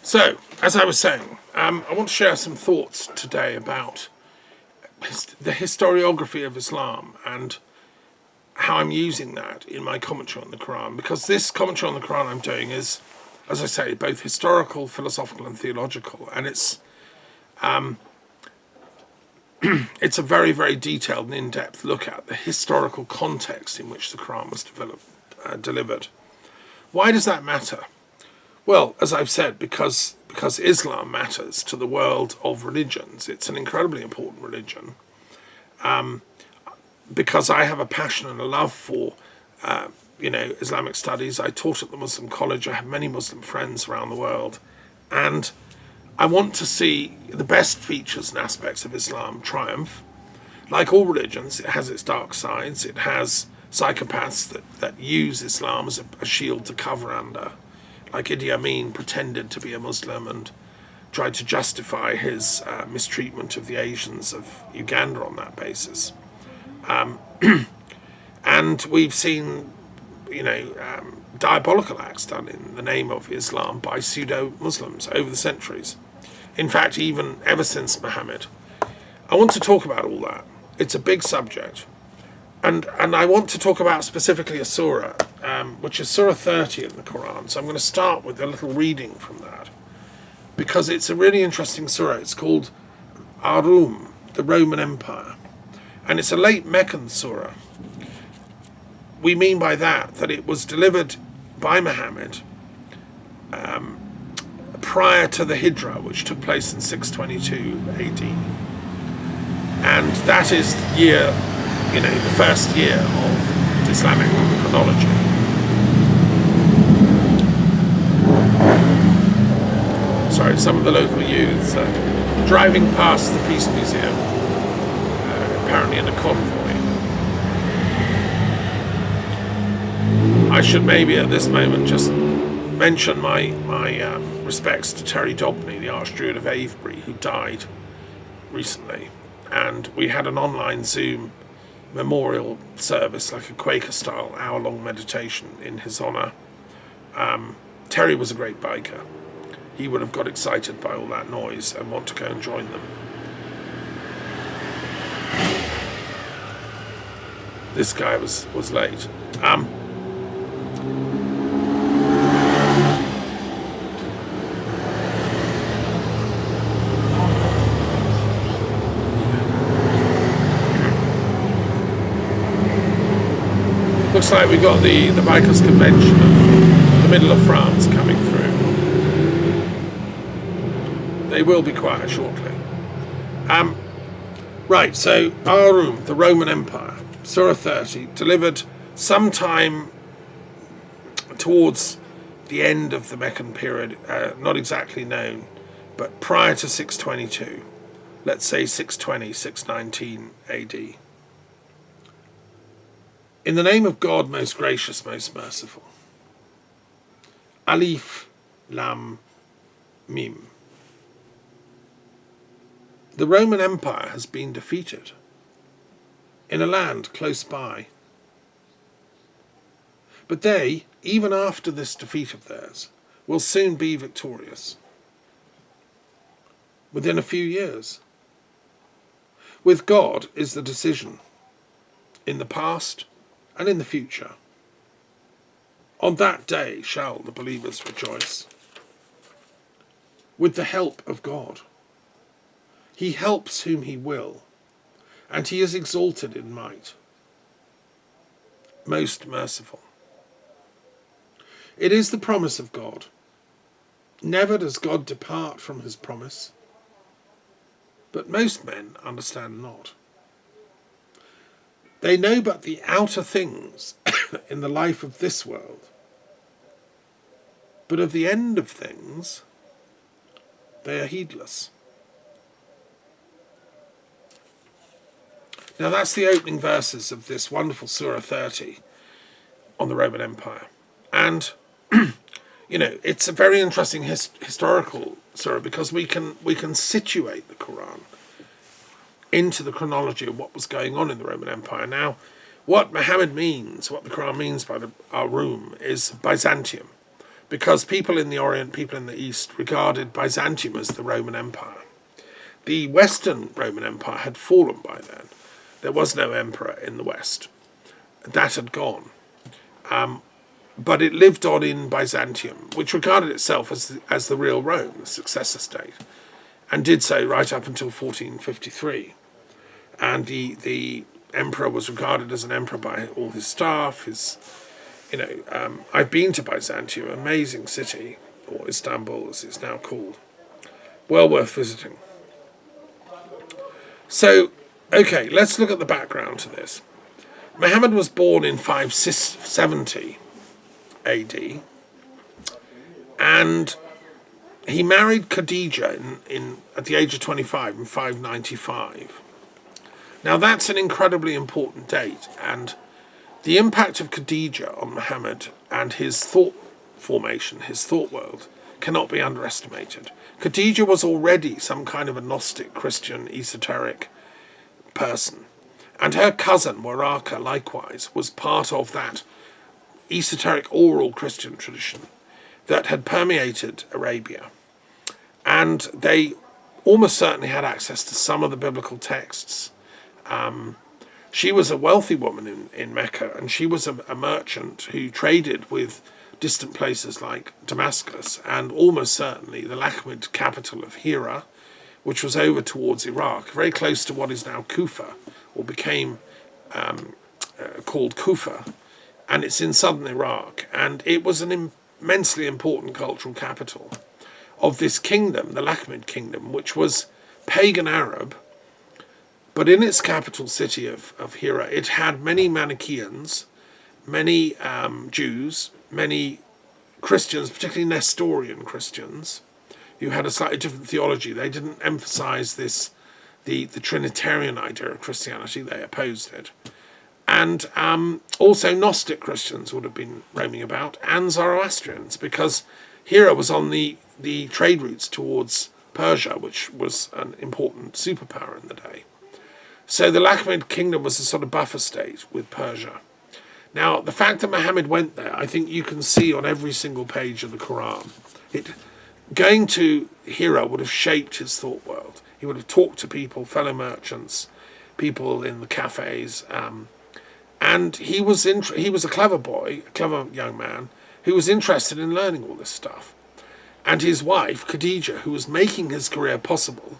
So, as I was saying, I want to share some thoughts today about the historiography of Islam and how I'm using that in my commentary on the Quran. Because this commentary on the Quran I'm doing is, as I say, both historical, philosophical, and theological, and it's a very, very detailed and in-depth look at the historical context in which the Quran was delivered. Why does that matter? Well, as I've said, because Islam matters to the world of religions. It's an incredibly important religion. Because I have a passion and a love for, Islamic studies. I taught at the Muslim College. I have many Muslim friends around the world, and I want to see the best features and aspects of Islam triumph. Like all religions, it has its dark sides. It has psychopaths that use Islam as a shield to cover under. Like Idi Amin pretended to be a Muslim and tried to justify his mistreatment of the Asians of Uganda on that basis. And we've seen, diabolical acts done in the name of Islam by pseudo-Muslims over the centuries. In fact, even ever since Muhammad. I want to talk about all that. It's a big subject. And I want to talk about specifically a surah, which is Surah 30 in the Quran. So I'm going to start with a little reading from that, because it's a really interesting surah. It's called Ar-Rum, the Roman Empire. And it's a late Meccan surah. We mean by that it was delivered by Muhammad prior to the Hijrah, which took place in 622 AD. And that is the first year of Islamic chronology. Sorry, some of the local youths driving past the Peace Museum, apparently in a convoy. I should maybe at this moment just mention my respects to Terry Dobney, the Archdruid of Avebury, who died recently. And we had an online Zoom memorial service, like a Quaker-style hour-long meditation in his honour. Terry was a great biker. He would have got excited by all that noise and want to go and join them. This guy was late. Looks like we got the Bikers Convention of the middle of France coming through. They will be quiet shortly. Right, so Ar-Rum, the Roman Empire, Surah 30, delivered sometime towards the end of the Meccan period, not exactly known, but prior to 622. Let's say 620, 619 AD. In the name of God, most gracious, most merciful. Alif Lam Mim. The Roman Empire has been defeated in a land close by. But they, even after this defeat of theirs, will soon be victorious. Within a few years. With God is the decision, in the past and in the future. On that day shall the believers rejoice. With the help of God. He helps whom he will, and he is exalted in might. Most merciful. It is the promise of God. Never does God depart from his promise, but most men understand not. They know but the outer things in the life of this world, but of the end of things they are heedless. Now that's the opening verses of this wonderful Surah 30 on the Roman Empire. And, it's a very interesting historical surah, because we can situate the Quran into the chronology of what was going on in the Roman Empire. Now, what Muhammad means, what the Quran means by the Ar-Rum, is Byzantium. because people in the Orient, people in the East, regarded Byzantium as the Roman Empire. The Western Roman Empire had fallen by then. There was no emperor in the West. That had gone. But it lived on in Byzantium, which regarded itself as the real Rome, the successor state, and did so right up until 1453. And the emperor was regarded as an emperor by all his staff. I've been to Byzantium, amazing city, or Istanbul as it's now called. Well worth visiting. So, okay, let's look at the background to this. Muhammad was born in 570 AD, and he married Khadija at the age of 25 in 595. Now that's an incredibly important date, and the impact of Khadija on Muhammad and his thought formation, his thought world, cannot be underestimated. Khadija was already some kind of a Gnostic, Christian, esoteric person, and her cousin, Waraka, likewise, was part of that esoteric oral Christian tradition that had permeated Arabia. And they almost certainly had access to some of the biblical texts. She was a wealthy woman in Mecca, and she was a merchant who traded with distant places like Damascus and almost certainly the Lakhmid capital of Hira, which was over towards Iraq, very close to what is now Kufa, or became called Kufa, and it's in southern Iraq. And it was an immensely important cultural capital of this kingdom, the Lakhmid kingdom, which was pagan Arab. But in its capital city of Hira, it had many Manichaeans, many Jews, many Christians, particularly Nestorian Christians, who had a slightly different theology. They didn't emphasize the Trinitarian idea of Christianity. They opposed it. And also Gnostic Christians would have been roaming about, and Zoroastrians, because Hira was on the trade routes towards Persia, which was an important superpower in the day. So the Lakhmid kingdom was a sort of buffer state with Persia. Now, the fact that Muhammad went there, I think you can see on every single page of the Quran. Going to Hira would have shaped his thought world. He would have talked to people, fellow merchants, people in the cafes, and he was a clever boy, a clever young man, who was interested in learning all this stuff. And his wife, Khadija, who was making his career possible,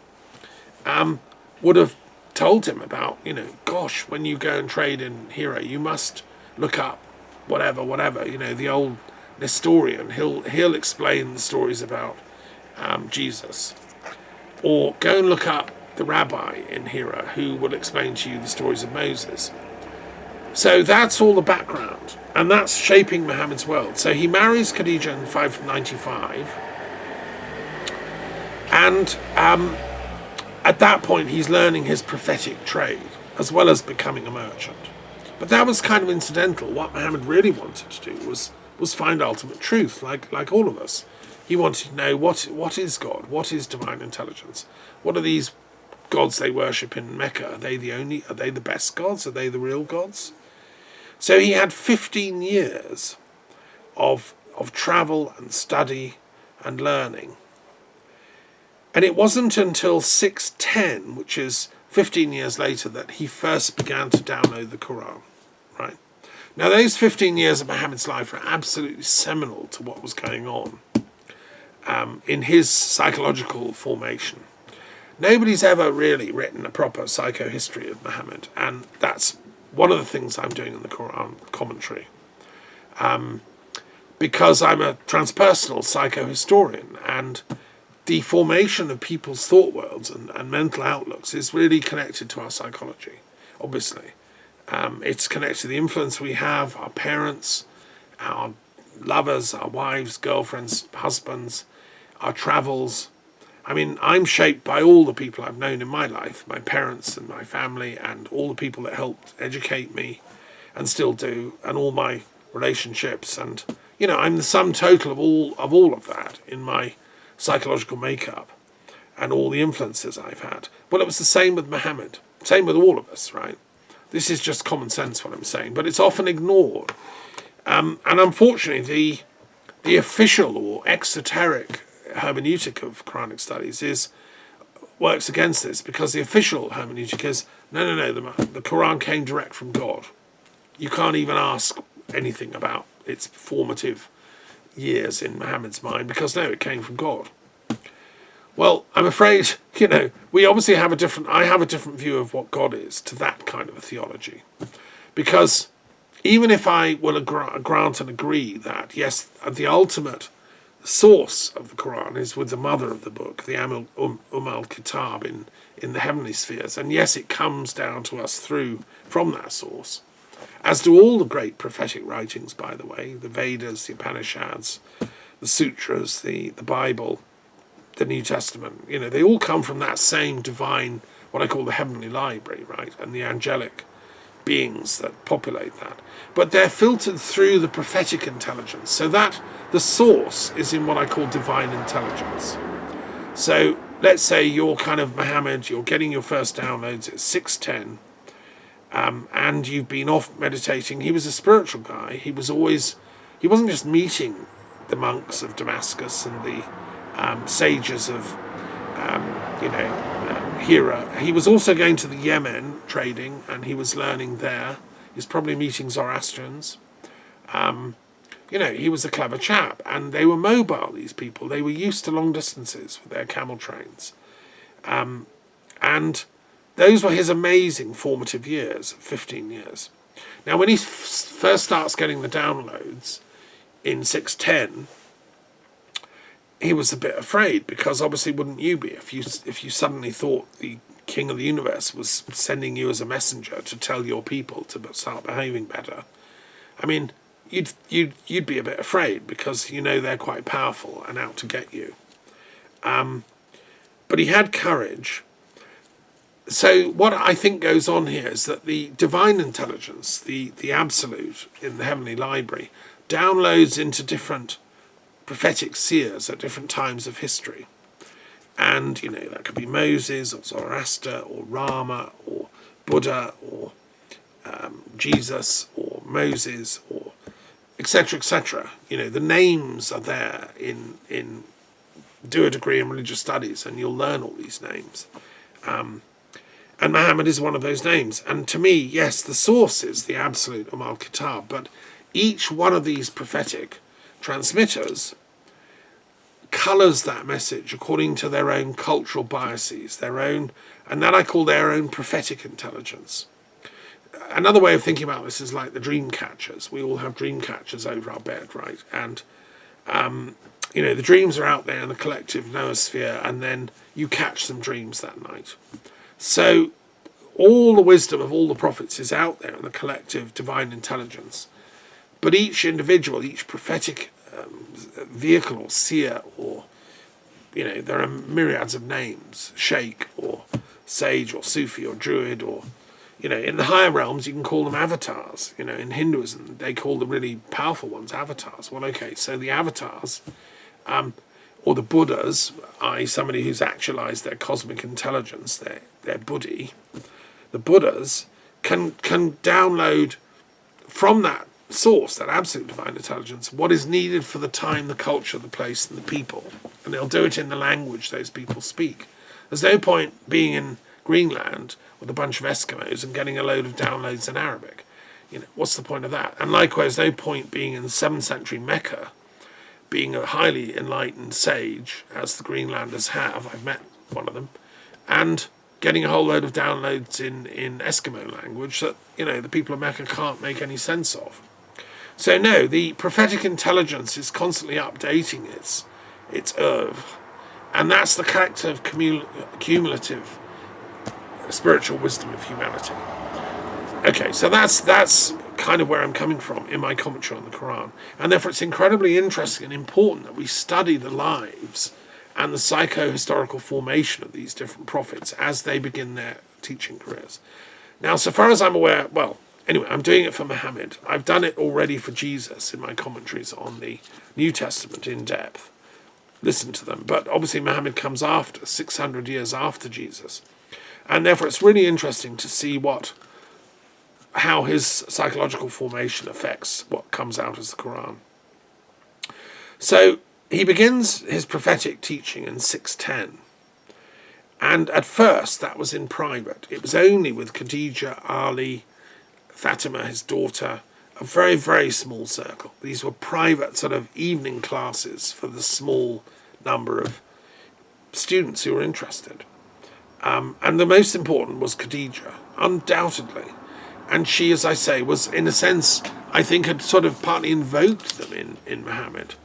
would have told him about, gosh, when you go and trade in Hira, you must look up whatever, the old Nestorian, he'll explain the stories about Jesus. Or go and look up the rabbi in Hira, who will explain to you the stories of Moses. So that's all the background, and that's shaping Muhammad's world. So he marries Khadija in 595, and at that point he's learning his prophetic trade, as well as becoming a merchant. But that was kind of incidental. What Muhammad really wanted to do was find ultimate truth, like all of us. He wanted to know what is God, what is divine intelligence, what are these gods they worship in Mecca? Are they the best gods? Are they the real gods? So he had 15 years of travel and study and learning. And it wasn't until 610, which is 15 years later, that he first began to download the Quran. Right? Now, those 15 years of Muhammad's life are absolutely seminal to what was going on in his psychological formation. Nobody's ever really written a proper psychohistory of Muhammad, and that's one of the things I'm doing in the Quran commentary. Because I'm a transpersonal psychohistorian, and the formation of people's thought worlds and mental outlooks is really connected to our psychology, obviously. It's connected to the influence we have, our parents, our lovers, our wives, girlfriends, husbands, our travels. I mean, I'm shaped by all the people I've known in my life, my parents and my family, and all the people that helped educate me and still do, and all my relationships. And, I'm the sum total of all of that in my psychological makeup and all the influences I've had. Well, it was the same with Muhammad, same with all of us, right? This is just common sense what I'm saying, but it's often ignored. And unfortunately, the official or exoteric hermeneutic of Quranic studies works against this, because the official hermeneutic is, no, the Quran came direct from God. You can't even ask anything about its formative years in Muhammad's mind, because no, it came from God. Well, I'm afraid, we obviously have I have a different view of what God is to that kind of a theology. Because even if I will grant and agree that, yes, the ultimate source of the Quran is with the mother of the book, the al-Kitab in the heavenly spheres, and yes, it comes down to us from that source, as do all the great prophetic writings, by the way, the Vedas, the Upanishads, the Sutras, the Bible, the New Testament, they all come from that same divine, what I call the heavenly library, right, and the angelic beings that populate that. But they're filtered through the prophetic intelligence, so that the source is in what I call divine intelligence. So let's say you're kind of Muhammad, you're getting your first downloads at 6:10, and you've been off meditating. He was a spiritual guy. He wasn't just meeting the monks of Damascus and the sages of, Hira. He was also going to the Yemen trading, and he was learning there. He's probably meeting Zoroastrians. He was a clever chap, and they were mobile, these people. They were used to long distances with their camel trains. And those were his amazing formative years, 15 years. Now, when he first starts getting the downloads in 6:10, he was a bit afraid, because obviously wouldn't you be if you suddenly thought the king of the universe was sending you as a messenger to tell your people to start behaving better? I mean, you'd be a bit afraid, because they're quite powerful and out to get you. But he had courage. So what I think goes on here is that the divine intelligence, the absolute in the heavenly library, downloads into different prophetic seers at different times of history. And, that could be Moses or Zoroaster or Rama or Buddha or Jesus or Moses or etc., etc. The names are there in do a degree in religious studies, and you'll learn all these names. And Muhammad is one of those names. And to me, yes, the source is the absolute al-Kitab, but each one of these prophetic transmitters colours that message according to their own cultural biases, and that I call their own prophetic intelligence. Another way of thinking about this is like the dream catchers. We all have dream catchers over our bed, right? And the dreams are out there in the collective noosphere, and then you catch some dreams that night. So all the wisdom of all the prophets is out there in the collective divine intelligence. But each individual, each prophetic vehicle or seer, or there are myriads of names, sheikh or sage or Sufi or druid, or in the higher realms you can call them avatars. In Hinduism they call the really powerful ones avatars. Well, okay, so the avatars, or the Buddhas, i.e. somebody who's actualized their cosmic intelligence, their buddhi, the Buddhas can download from that source, that absolute divine intelligence, what is needed for the time, the culture, the place, and the people. And they'll do it in the language those people speak. There's no point being in Greenland with a bunch of Eskimos and getting a load of downloads in Arabic. What's the point of that? And likewise, no point being in the 7th century Mecca, being a highly enlightened sage, as the Greenlanders have, I've met one of them, and getting a whole load of downloads in Eskimo language that, the people of Mecca can't make any sense of. So no, the prophetic intelligence is constantly updating its oeuvre, and that's the character of cumulative spiritual wisdom of humanity. Okay, so that's kind of where I'm coming from in my commentary on the Quran, and therefore it's incredibly interesting and important that we study the lives and the psycho-historical formation of these different prophets as they begin their teaching careers. Now, so far as I'm aware, anyway, I'm doing it for Muhammad. I've done it already for Jesus in my commentaries on the New Testament in depth. Listen to them. But obviously Muhammad comes after, 600 years after Jesus. And therefore it's really interesting to see how his psychological formation affects what comes out as the Quran. So he begins his prophetic teaching in 610. And at first that was in private. It was only with Khadija, Ali, Fatima, his daughter, a very, very small circle. These were private sort of evening classes for the small number of students who were interested. And the most important was Khadija, undoubtedly. And she, as I say, was in a sense, I think, had sort of partly invoked them in Muhammad.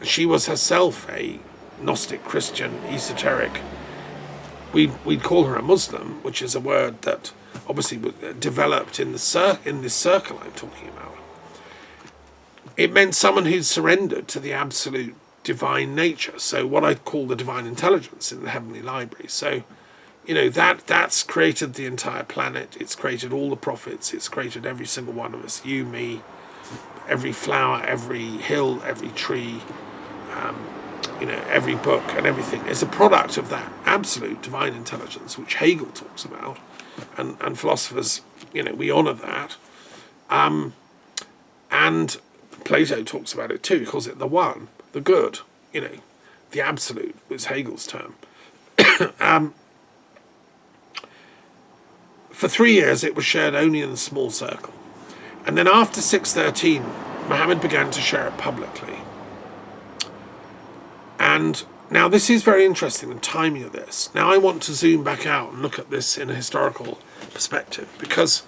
She was herself a Gnostic Christian, esoteric. We'd call her a Muslim, which is a word that obviously was developed in this circle I'm talking about. It meant someone who'd surrendered to the absolute divine nature, so what I call the divine intelligence in the heavenly library. So, that's created the entire planet. It's created all the prophets. It's created every single one of us, you, me, every flower, every hill, every tree, every book and everything is a product of that absolute divine intelligence, which Hegel talks about, and philosophers, we honour that. And Plato talks about it too. He calls it the one, the good, the absolute was Hegel's term. For 3 years, it was shared only in a small circle. And then after 613, Muhammad began to share it publicly. And now this is very interesting, the timing of this. Now I want to zoom back out and look at this in a historical perspective, because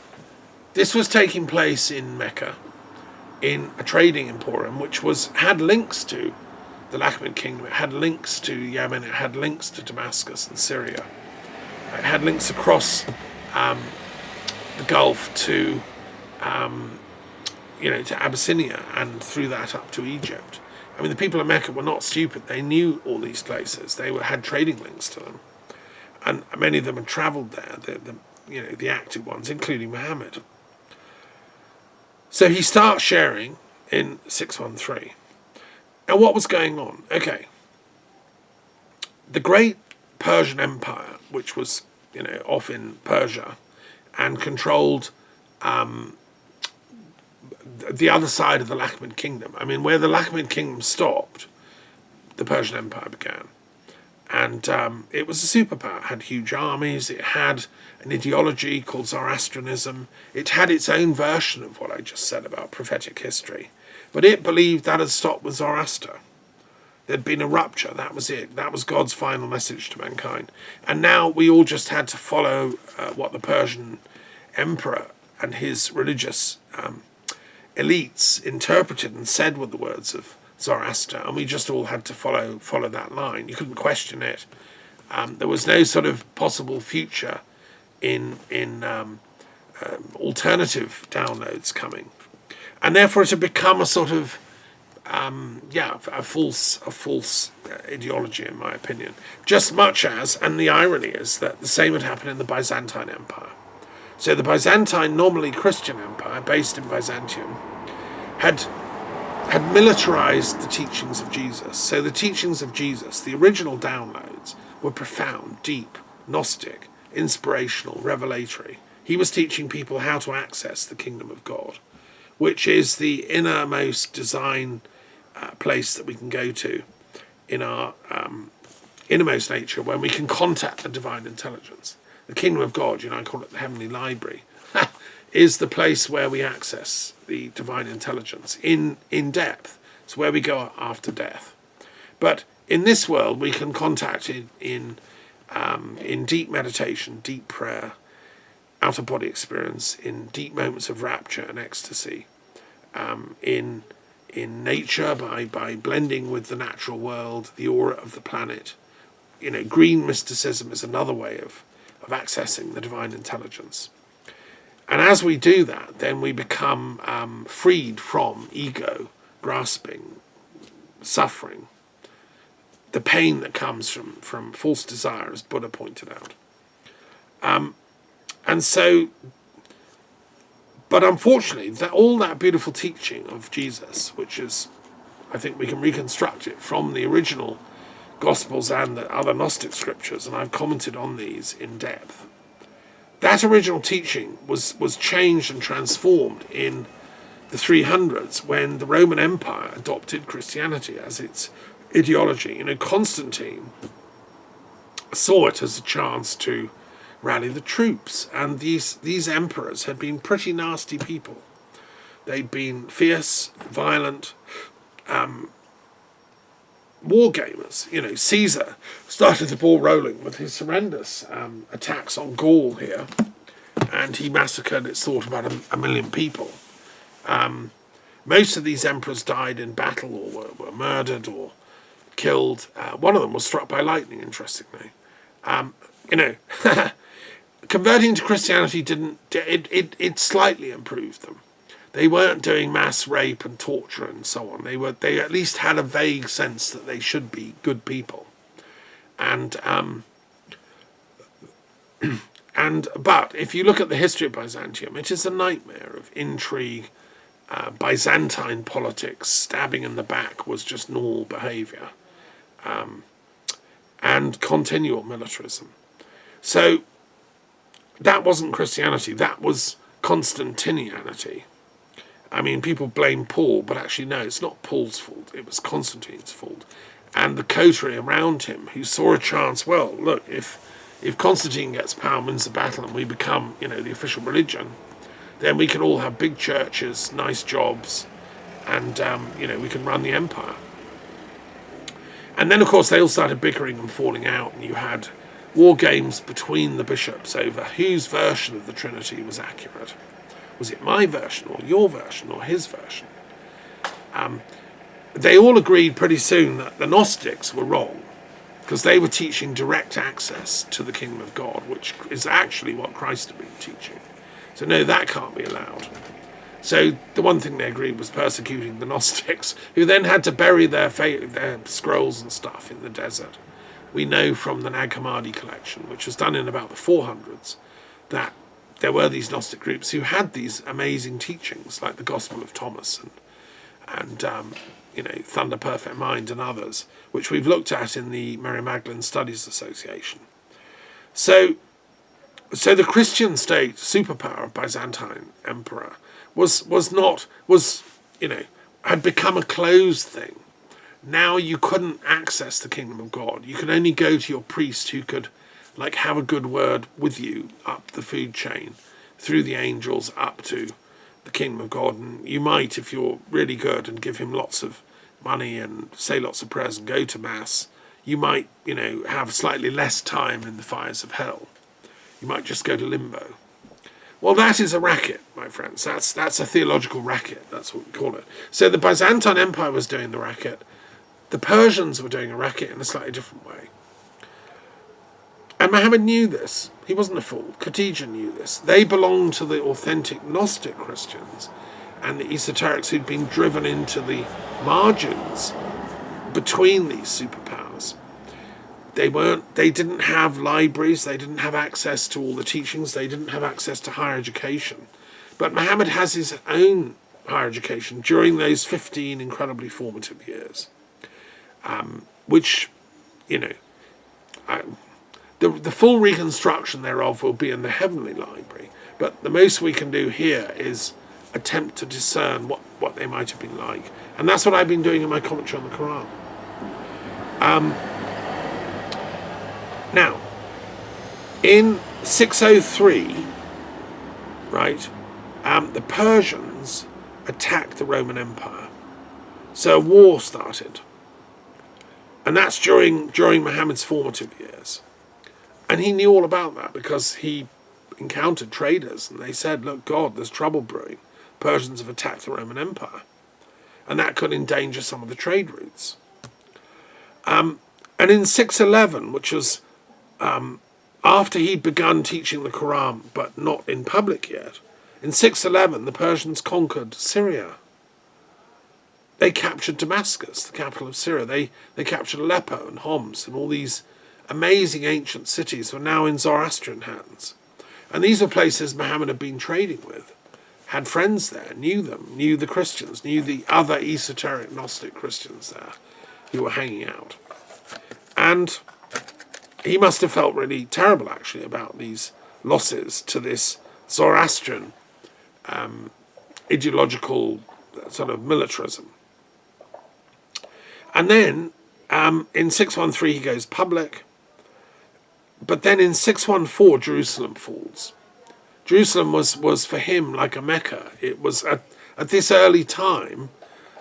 this was taking place in Mecca, in a trading emporium, which had links to the Lakhmid kingdom. It had links to Yemen. It had links to Damascus and Syria. It had links across the Gulf to Abyssinia, and through that up to Egypt. I mean, the people of Mecca were not stupid. They knew all these places. They had trading links to them, and many of them had travelled there. The active ones, including Muhammad. So he starts sharing in 613. And what was going on? Okay, the great Persian Empire, which was off in Persia, and controlled the other side of the Lakhmid kingdom. I mean, where the Lakhmid kingdom stopped, the Persian Empire began. And it was a superpower. It had huge armies. It had an ideology called Zoroastrianism. It had its own version of what I just said about prophetic history. But it believed that had stopped with Zoroaster. There'd been a rupture. That was it. That was God's final message to mankind. And now we all just had to follow what the Persian emperor and his religious elites interpreted and said with the words of Zoroaster, and we just all had to follow that line. You couldn't question it. There was no sort of possible future in alternative downloads coming, and therefore it had become a sort of a false ideology, in my opinion. Just much as, and the irony is that the same had happened in the Byzantine Empire. So the Byzantine, nominally Christian empire, based in Byzantium, had militarized the teachings of Jesus. So the teachings of Jesus, the original downloads, were profound, deep, Gnostic, inspirational, revelatory. He was teaching people how to access the kingdom of God, which is the innermost design place that we can go to in our innermost nature, when we can contact the divine intelligence. The kingdom of God, I call it the heavenly library, is the place where we access the divine intelligence in depth. It's where we go after death. But in this world, we can contact it in deep meditation, deep prayer, out-of-body experience, in deep moments of rapture and ecstasy, in nature by blending with the natural world, the aura of the planet. Green mysticism is another way of accessing the divine intelligence. And as we do that, then we become freed from ego, grasping, suffering, the pain that comes from false desire, as Buddha pointed out. And so, but unfortunately, all that beautiful teaching of Jesus, which is, I think we can reconstruct it from the original Gospels and the other Gnostic scriptures, and I've commented on these in depth. That original teaching was changed and transformed in the 300s, when the Roman Empire adopted Christianity as its ideology. You know, Constantine saw it as a chance to rally the troops, and these emperors had been pretty nasty people. They'd been fierce, violent, war gamers. You know, Caesar started the ball rolling with his horrendous attacks on Gaul here, and he massacred, it's thought, about a million people. Most of these emperors died in battle or were murdered or killed. One of them was struck by lightning, interestingly. You know, converting to Christianity it slightly improved them. They weren't doing mass rape and torture and so on. They at least had a vague sense that they should be good people. And but if you look at the history of Byzantium, it is a nightmare of intrigue. Byzantine politics, stabbing in the back was just normal behaviour, and continual militarism. So that wasn't Christianity, that was Constantinianity. I mean, people blame Paul, but actually no, it's not Paul's fault, it was Constantine's fault. And the coterie around him who saw a chance, well, look, if Constantine gets power and wins the battle and we become, you know, the official religion, then we can all have big churches, nice jobs, and, you know, we can run the empire. And then, of course, they all started bickering and falling out, and you had war games between the bishops over whose version of the Trinity was accurate. Was it my version, or your version, or his version? They all agreed pretty soon that the Gnostics were wrong, because they were teaching direct access to the kingdom of God, which is actually what Christ had been teaching. So no, that can't be allowed. So the one thing they agreed was persecuting the Gnostics, who then had to bury their scrolls and stuff in the desert. We know from the Nag Hammadi collection, which was done in about the 400s, that there were these Gnostic groups who had these amazing teachings, like the Gospel of Thomas and you know, Thunder Perfect Mind and others, which we've looked at in the Mary Magdalene Studies Association. So the Christian state superpower of Byzantine emperor had become a closed thing. Now you couldn't access the kingdom of God. You could only go to your priest who could, like, have a good word with you up the food chain, through the angels up to the kingdom of God. And you might, if you're really good and give him lots of money and say lots of prayers and go to mass, you might, you know, have slightly less time in the fires of hell. You might just go to limbo. Well, that is a racket, my friends. That's a theological racket. That's what we call it. So the Byzantine Empire was doing the racket. The Persians were doing a racket in a slightly different way. And Muhammad knew this. He wasn't a fool. Khadija knew this. They belonged to the authentic Gnostic Christians and the esoterics who'd been driven into the margins between these superpowers. They didn't have libraries, they didn't have access to all the teachings, they didn't have access to higher education. But Muhammad has his own higher education during those 15 incredibly formative years, which, you know, the full reconstruction thereof will be in the heavenly library. But the most we can do here is attempt to discern what they might have been like. And that's what I've been doing in my commentary on the Quran. Now, in 603, right, the Persians attacked the Roman Empire. So a war started. And that's during Muhammad's formative years. And he knew all about that because he encountered traders and they said, look, God, there's trouble brewing. Persians have attacked the Roman Empire. And that could endanger some of the trade routes. And in 611, which was after he'd begun teaching the Quran, but not in public yet, in 611, the Persians conquered Syria. They captured Damascus, the capital of Syria. They captured Aleppo and Homs, and all these amazing ancient cities were now in Zoroastrian hands. And these were places Muhammad had been trading with, had friends there, knew them, knew the Christians, knew the other esoteric Gnostic Christians there who were hanging out. And he must have felt really terrible, actually, about these losses to this Zoroastrian ideological sort of militarism. And then in 613 he goes public, but then in 614 Jerusalem falls. Jerusalem was for him like a Mecca. It was at this early time,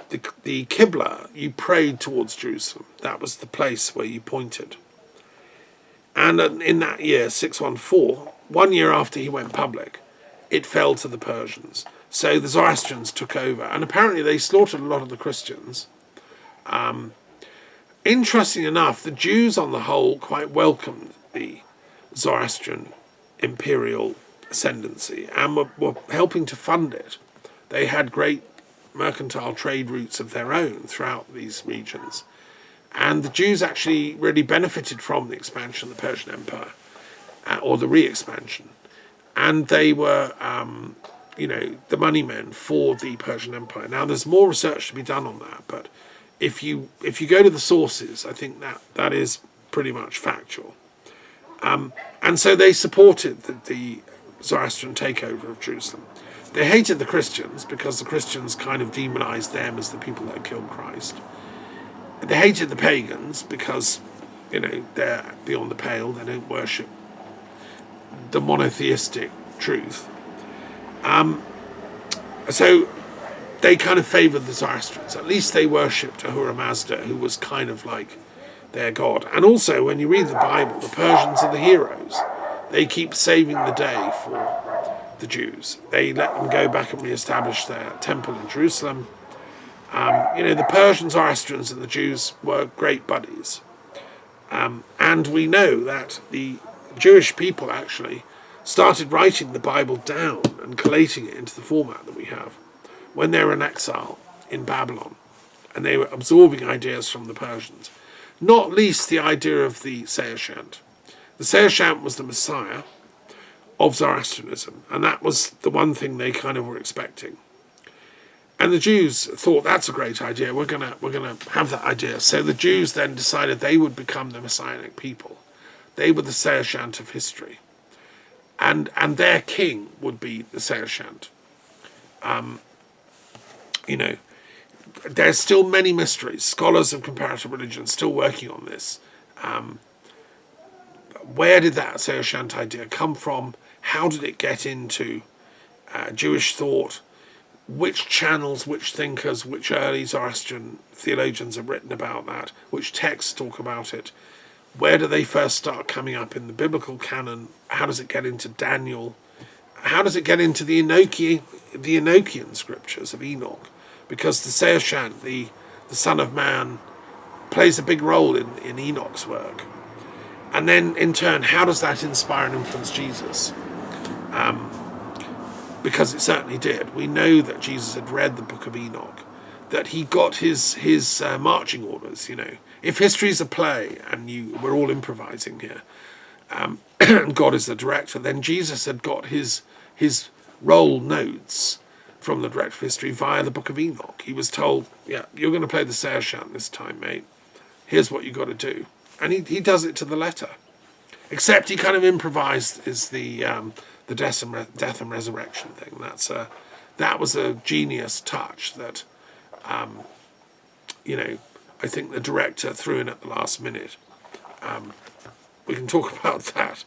the Qibla, you prayed towards Jerusalem. That was the place where you pointed. And in that year, 614, 1 year after he went public, it fell to the Persians. So the Zoroastrians took over, and apparently they slaughtered a lot of the Christians. Interesting enough, the Jews on the whole quite welcomed the Zoroastrian imperial ascendancy and were helping to fund it. They had great mercantile trade routes of their own throughout these regions. And the Jews actually really benefited from the expansion of the Persian Empire, or the re-expansion. And they were, the money men for the Persian Empire. Now, there's more research to be done on that, but if you go to the sources, I think that is pretty much factual. And so they supported the Zoroastrian takeover of Jerusalem. They hated the Christians because the Christians kind of demonized them as the people that killed Christ. They hated the pagans because, they're beyond the pale. They don't worship the monotheistic truth. So they kind of favored the Zoroastrians. At least they worshipped Ahura Mazda, who was kind of like their god. And also, when you read the Bible, the Persians are the heroes. They keep saving the day for the Jews. They let them go back and reestablish their temple in Jerusalem. The Persians, Zoroastrians, and the Jews were great buddies. And we know that the Jewish people actually started writing the Bible down and collating it into the format that we have when they were in exile in Babylon. And they were absorbing ideas from the Persians. Not least the idea of the Sehershant. The Sehershant was the Messiah of Zoroastrianism, and that was the one thing they kind of were expecting. And the Jews thought, that's a great idea, we're gonna have that idea. So the Jews then decided they would become the Messianic people. They were the Sehershant of history. And their king would be the Sehershant. There's still many mysteries. Scholars of comparative religion still working on this. Where did that Sehershant idea come from? How did it get into Jewish thought? Which channels, which thinkers, which early Zoroastrian theologians have written about that? Which texts talk about it? Where do they first start coming up in the biblical canon? How does it get into Daniel? How does it get into the Enochian scriptures of Enoch? Because the Sehershant, the Son of Man, plays a big role in Enoch's work. And then, in turn, how does that inspire and influence Jesus? Because it certainly did. We know that Jesus had read the book of Enoch, that he got his marching orders, If history's a play, and we're all improvising here, and God is the director, then Jesus had got his roll notes from the director of history via the book of Enoch. He was told, yeah, you're going to play the Sehershant this time, mate. Here's what you got to do. And he does it to the letter. Except he kind of improvised is the death and resurrection thing. That was a genius touch that, I think the director threw in at the last minute. We can talk about that.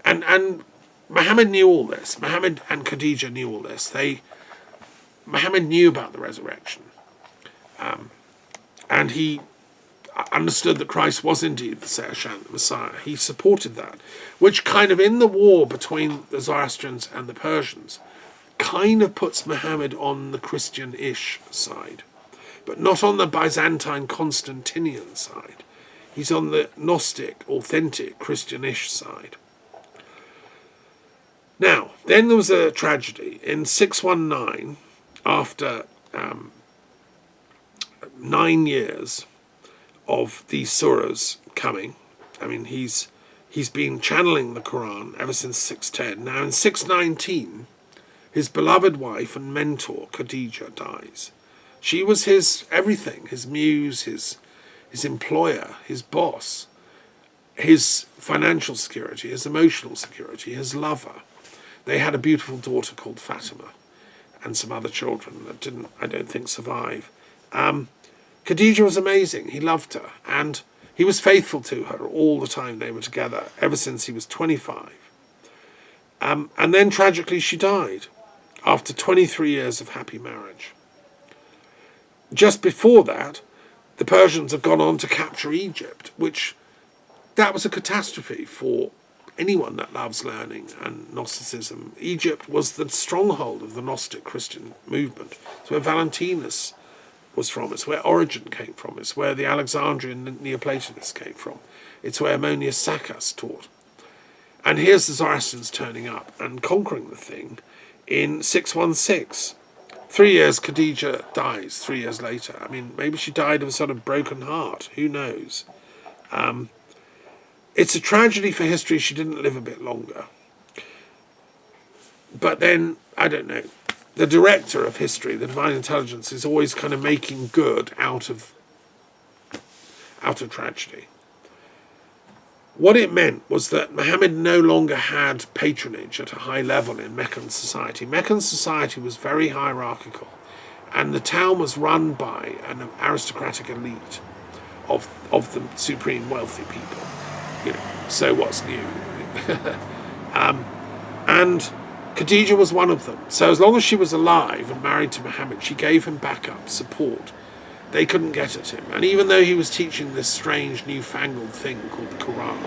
And Muhammad knew all this. Muhammad and Khadijah knew all this. Muhammad knew about the resurrection. And he understood that Christ was indeed the Sehershant, the Messiah. He supported that, which kind of in the war between the Zoroastrians and the Persians kind of puts Muhammad on the Christian-ish side, but not on the Byzantine Constantinian side. He's on the Gnostic, authentic, Christian-ish side. Now, then there was a tragedy. In 619, after 9 years of these surahs coming, he's been channeling the Quran ever since 610. Now, in 619, his beloved wife and mentor, Khadijah, dies. She was his everything, his muse, his employer, his boss, his financial security, his emotional security, his lover. They had a beautiful daughter called Fatima. and some other children that didn't, I don't think, survive. Khadija was amazing. He loved her, and he was faithful to her all the time they were together, ever since he was 25. And then tragically she died after 23 years of happy marriage. Just before that, the Persians had gone on to capture Egypt, which that was a catastrophe for anyone that loves learning and Gnosticism. Egypt was the stronghold of the Gnostic Christian movement. It's where Valentinus was from. It's where Origen came from. It's where the Alexandrian Neoplatonists came from. It's where Ammonius Saccas taught. And here's the Zoroastrians turning up and conquering the thing in 616. 3 years, Khadija dies 3 years later. I mean, maybe she died of a sort of broken heart. Who knows? It's a tragedy for history she didn't live a bit longer. But then, I don't know, the director of history, the divine intelligence, is always kind of making good out of tragedy. What it meant was that Muhammad no longer had patronage at a high level in Meccan society. Meccan society was very hierarchical, and the town was run by an aristocratic elite of the supreme wealthy people. You know, so what's new? And Khadija was one of them. So as long as she was alive and married to Muhammad, she gave him backup, support. They couldn't get at him. And even though he was teaching this strange newfangled thing called the Quran,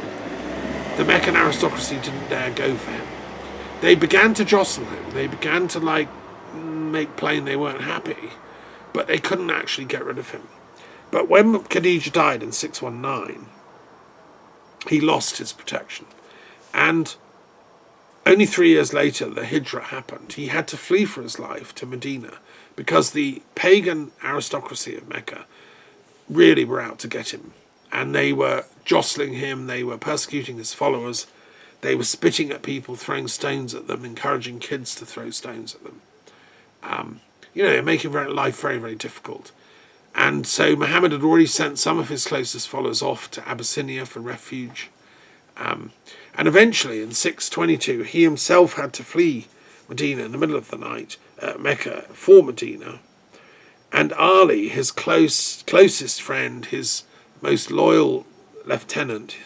the Meccan aristocracy didn't dare go for him. They began to jostle him. They began to make plain they weren't happy, but they couldn't actually get rid of him. But when Khadija died in 619, he lost his protection. And only 3 years later, the Hijra happened. He had to flee for his life to Medina because the pagan aristocracy of Mecca really were out to get him. And they were jostling him, they were persecuting his followers, they were spitting at people, throwing stones at them, encouraging kids to throw stones at them. Making life very, very difficult. And so Muhammad had already sent some of his closest followers off to Abyssinia for refuge. And eventually, in 622, he himself had to flee Medina in the middle of the night, Mecca, for Medina. And Ali, his closest friend, his most loyal lieutenant,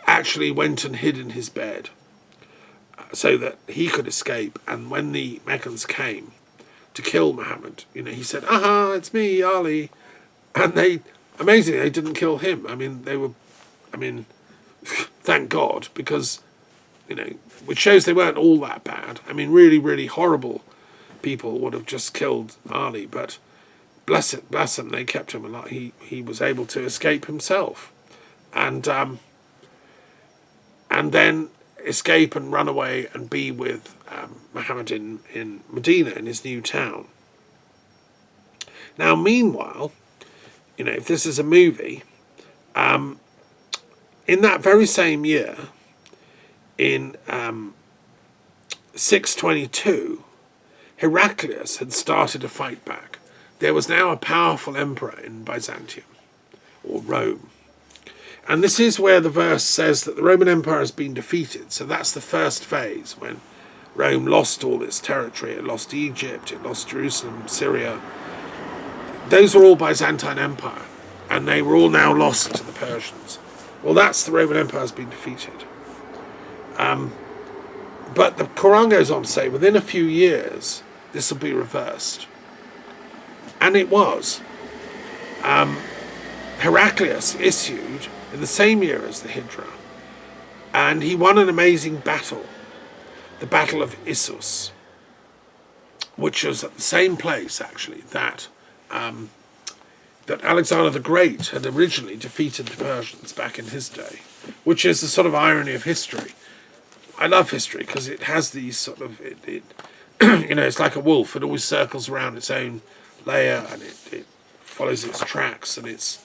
actually went and hid in his bed so that he could escape. And when the Meccans came to kill Muhammad, he said, "Aha, it's me, Ali." And amazingly, they didn't kill him. Thank God, because, which shows they weren't all that bad. Really, really horrible people would have just killed Ali, but bless them, they kept him alive. He was able to escape himself, and then escape and run away and be with Muhammad in Medina, in his new town. Now, meanwhile, if this is a movie, in that very same year, in 622, Heraclius had started a fight back. There was now a powerful emperor in Byzantium, or Rome. And this is where the verse says that the Roman Empire has been defeated. So that's the first phase, when Rome lost all its territory. It lost Egypt, it lost Jerusalem, Syria. Those are all Byzantine Empire, and they were all now lost to the Persians. Well, that's the Roman Empire has been defeated. But the Quran goes on to say, within a few years, this will be reversed. And it was. Heraclius issued in the same year as the Hijra, and he won an amazing battle, the Battle of Issus, which was at the same place, actually, that Alexander the Great had originally defeated the Persians back in his day, which is the sort of irony of history. I love history because it has these sort of, it's like a wolf. It always circles around its own layer, and it follows its tracks, and it's